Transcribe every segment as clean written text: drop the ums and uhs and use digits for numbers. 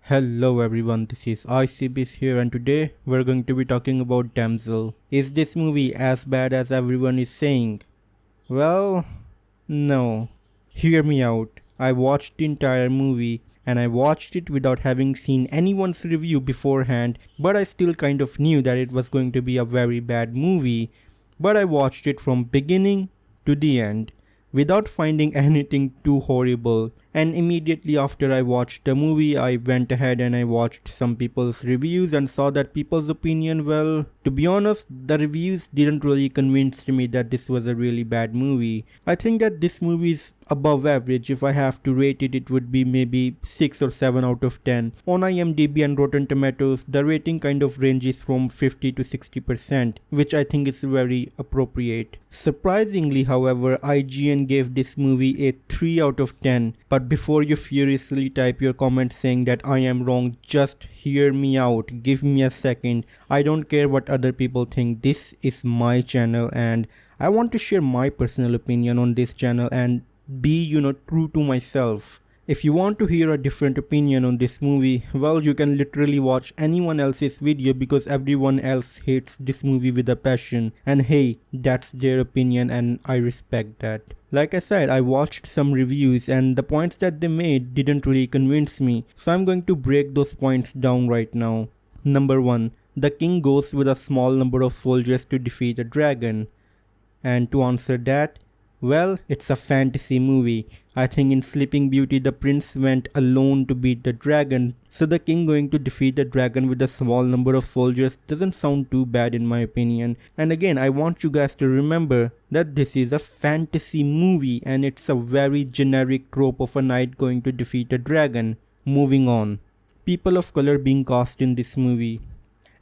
Hello everyone, this is ICBs here and today we're going to be talking about Damsel. Is this movie as bad as everyone is saying? Well, no. Hear me out. I watched the entire movie and I watched it without having seen anyone's review beforehand, but I still kind of knew that it was going to be a very bad movie. But I watched it from beginning to the end without finding anything too horrible. And immediately after I watched the movie, I went ahead and I watched some people's reviews and saw that people's opinion, well, to be honest, the reviews didn't really convince me that this was a really bad movie. I think that this movie is above average. If I have to rate it, it would be maybe 6 or 7 out of 10. On IMDb and Rotten Tomatoes, the rating kind of ranges from 50 to 60%, which I think is very appropriate. Surprisingly, however, IGN gave this movie a 3 out of 10, but before you furiously type your comment saying that I am wrong, just hear me out, give me a second. I don't care what other people think. This is my channel and I want to share my personal opinion on this channel and be, true to myself. If you want to hear a different opinion on this movie, well, you can literally watch anyone else's video because everyone else hates this movie with a passion. And hey, that's their opinion and I respect that. Like I said, I watched some reviews and the points that they made didn't really convince me. So I'm going to break those points down right now. Number 1. The king goes with a small number of soldiers to defeat a dragon. And to answer that, well, it's a fantasy movie. I think in Sleeping Beauty the prince went alone to beat the dragon, so the king going to defeat the dragon with a small number of soldiers doesn't sound too bad in my opinion. And again, I want you guys to remember that this is a fantasy movie and it's a very generic trope of a knight going to defeat a dragon. Moving on. People of color being cast in this movie.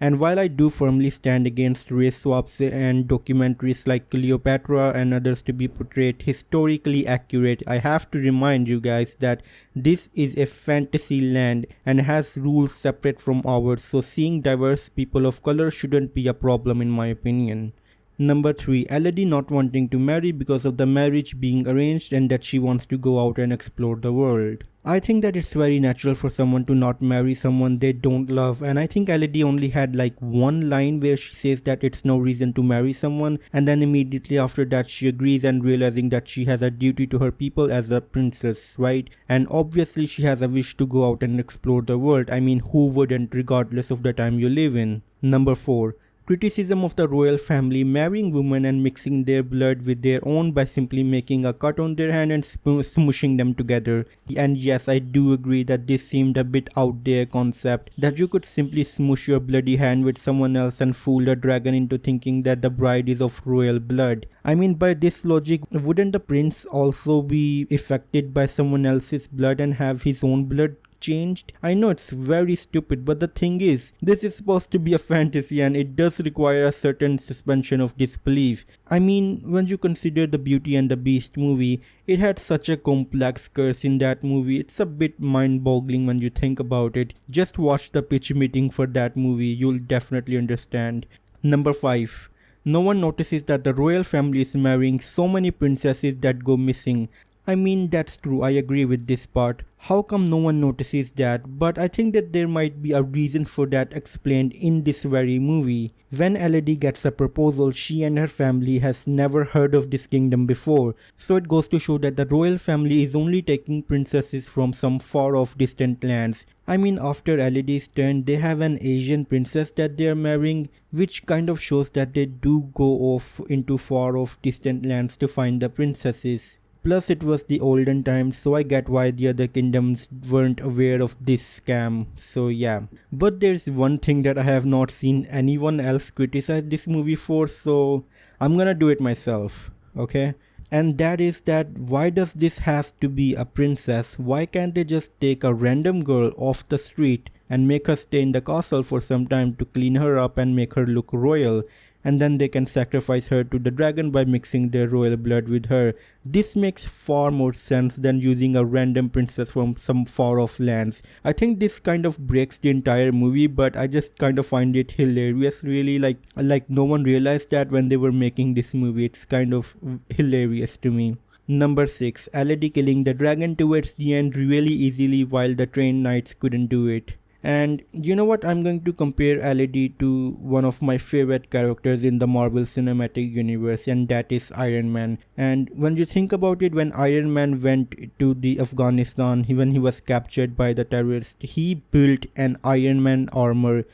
And while I do firmly stand against race swaps and documentaries like Cleopatra and others to be portrayed historically accurate, I have to remind you guys that this is a fantasy land and has rules separate from ours, so seeing diverse people of color shouldn't be a problem in my opinion. Number 3. Elodie not wanting to marry because of the marriage being arranged and that she wants to go out and explore the world. I think that it's very natural for someone to not marry someone they don't love, and I think Elodie only had like one line where she says that it's no reason to marry someone, and then immediately after that she agrees and realizing that she has a duty to her people as a princess, right? And obviously she has a wish to go out and explore the world. I mean, who wouldn't, regardless of the time you live in? Number 4. Criticism of the royal family marrying women and mixing their blood with their own by simply making a cut on their hand and smooshing them together. And yes, I do agree that this seemed a bit out there concept, that you could simply smoosh your bloody hand with someone else and fool a dragon into thinking that the bride is of royal blood. I mean, by this logic, wouldn't the prince also be affected by someone else's blood and have his own blood changed? I know it's very stupid, but the thing is, this is supposed to be a fantasy and it does require a certain suspension of disbelief. I mean, when you consider the Beauty and the Beast movie, it had such a complex curse in that movie. It's a bit mind-boggling when you think about it. Just watch the pitch meeting for that movie, you'll definitely understand. Number 5. No one notices that the royal family is marrying so many princesses that go missing. I mean, that's true, I agree with this part. How come no one notices that? But I think that there might be a reason for that explained in this very movie. When Elodie gets a proposal, she and her family has never heard of this kingdom before. So it goes to show that the royal family is only taking princesses from some far off distant lands. I mean, after Elodie's turn, they have an Asian princess that they are marrying, which kind of shows that they do go off into far off distant lands to find the princesses. Plus it was the olden times, so I get why the other kingdoms weren't aware of this scam, so yeah. But there's one thing that I have not seen anyone else criticize this movie for, so I'm gonna do it myself, okay? And that is that why does this has to be a princess? Why can't they just take a random girl off the street and make her stay in the castle for some time to clean her up and make her look royal? And then they can sacrifice her to the dragon by mixing their royal blood with her. This makes far more sense than using a random princess from some far off lands. I think this kind of breaks the entire movie, but I just kind of find it hilarious really, like no one realized that when they were making this movie. It's kind of hilarious to me. Number 6. LED killing the dragon towards the end really easily while the trained knights couldn't do it. And you know what? I'm going to compare LED to one of my favorite characters in the Marvel Cinematic Universe, and that is Iron Man. And when you think about it, when Iron Man went to the Afghanistan, when he was captured by the terrorists, he built an Iron Man armor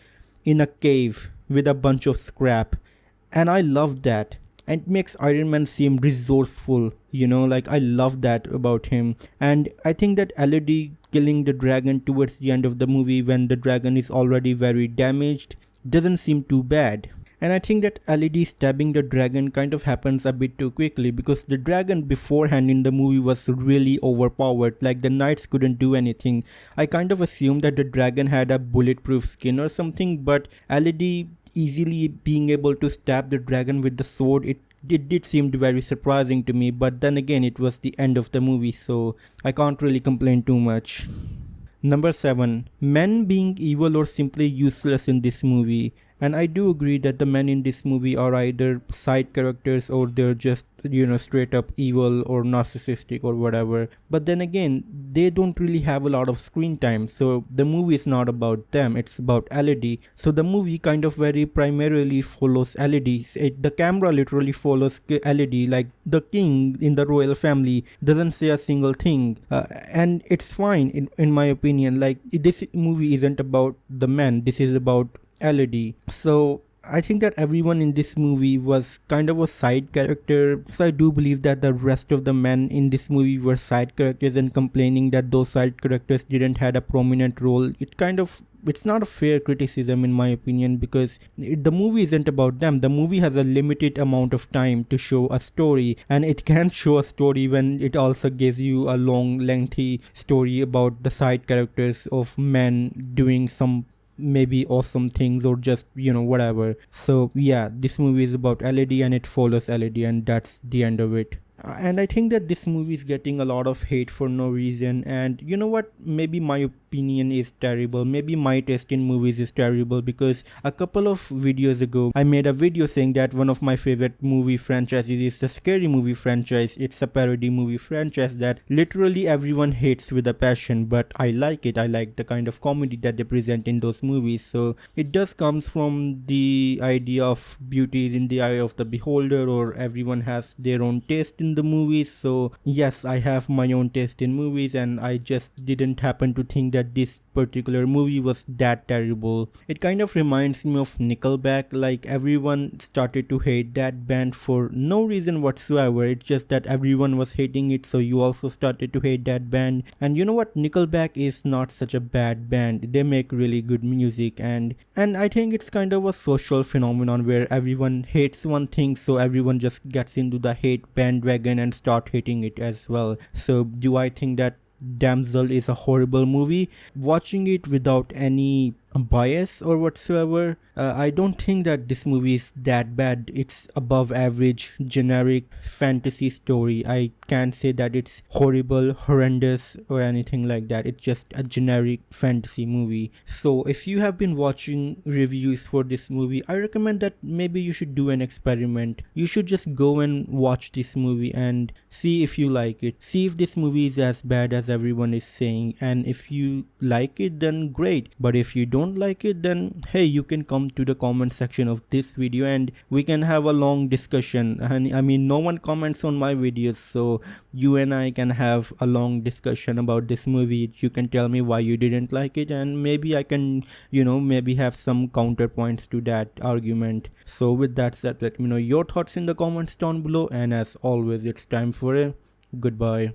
in a cave with a bunch of scrap, and I love that. And it makes Iron Man seem resourceful, like I love that about him. And I think that LED killing the dragon towards the end of the movie when the dragon is already very damaged doesn't seem too bad. And I think that LED stabbing the dragon kind of happens a bit too quickly, because the dragon beforehand in the movie was really overpowered, like the knights couldn't do anything. I kind of assumed that the dragon had a bulletproof skin or something, but LED easily being able to stab the dragon with the sword, it did seem very surprising to me. But then again, it was the end of the movie, so I can't really complain too much. Number 7. Men being evil or simply useless in this movie. And I do agree that the men in this movie are either side characters or they're just, straight up evil or narcissistic or whatever. But then again, they don't really have a lot of screen time. So the movie is not about them, it's about LED. So the movie kind of very primarily follows LED. The camera literally follows LED, like the king in the royal family doesn't say a single thing. And it's fine in my opinion. Like, this movie isn't about the men, this is about LED. So I think that everyone in this movie was kind of a side character. So I do believe that the rest of the men in this movie were side characters, and complaining that those side characters didn't had a prominent role, it's not a fair criticism in my opinion, because the movie isn't about them. The movie has a limited amount of time to show a story, and it can't show a story when it also gives you a long lengthy story about the side characters of men doing some maybe awesome things or just whatever. So yeah, this movie is about LED and it follows LED, and that's the end of it. And I think that this movie is getting a lot of hate for no reason. And you know what? Maybe my opinion is terrible. Maybe my taste in movies is terrible, because a couple of videos ago, I made a video saying that one of my favorite movie franchises is the Scary Movie franchise. It's a parody movie franchise that literally everyone hates with a passion, but I like it. I like the kind of comedy that they present in those movies. So it does comes from the idea of beauty is in the eye of the beholder, or everyone has their own taste in the movies. So yes, I have my own taste in movies, and I just didn't happen to think that this particular movie was that terrible. It kind of reminds me of Nickelback. Like, everyone started to hate that band for no reason whatsoever. It's just that everyone was hating it, so you also started to hate that band. And you know what? Nickelback is not such a bad band. They make really good music, and I think it's kind of a social phenomenon where everyone hates one thing, so everyone just gets into the hate bandwagon and start hating it as well. So do I think that Damsel is a horrible movie? Watching it without any bias or whatsoever, I don't think that this movie is that bad. It's above average generic fantasy story. I can't say that it's horrible, horrendous or anything like that. It's just a generic fantasy movie. So if you have been watching reviews for this movie, I recommend that maybe you should do an experiment. You should just go and watch this movie and see if you like it. See if this movie is as bad as everyone is saying, and if you like it, then great. But if you don't like it, then hey, you can come to the comment section of this video and we can have a long discussion. And I mean, no one comments on my videos, so you and I can have a long discussion about this movie. You can tell me why you didn't like it, and maybe I can maybe have some counterpoints to that argument. So with that said, let me know your thoughts in the comments down below, and as always, it's time for a goodbye.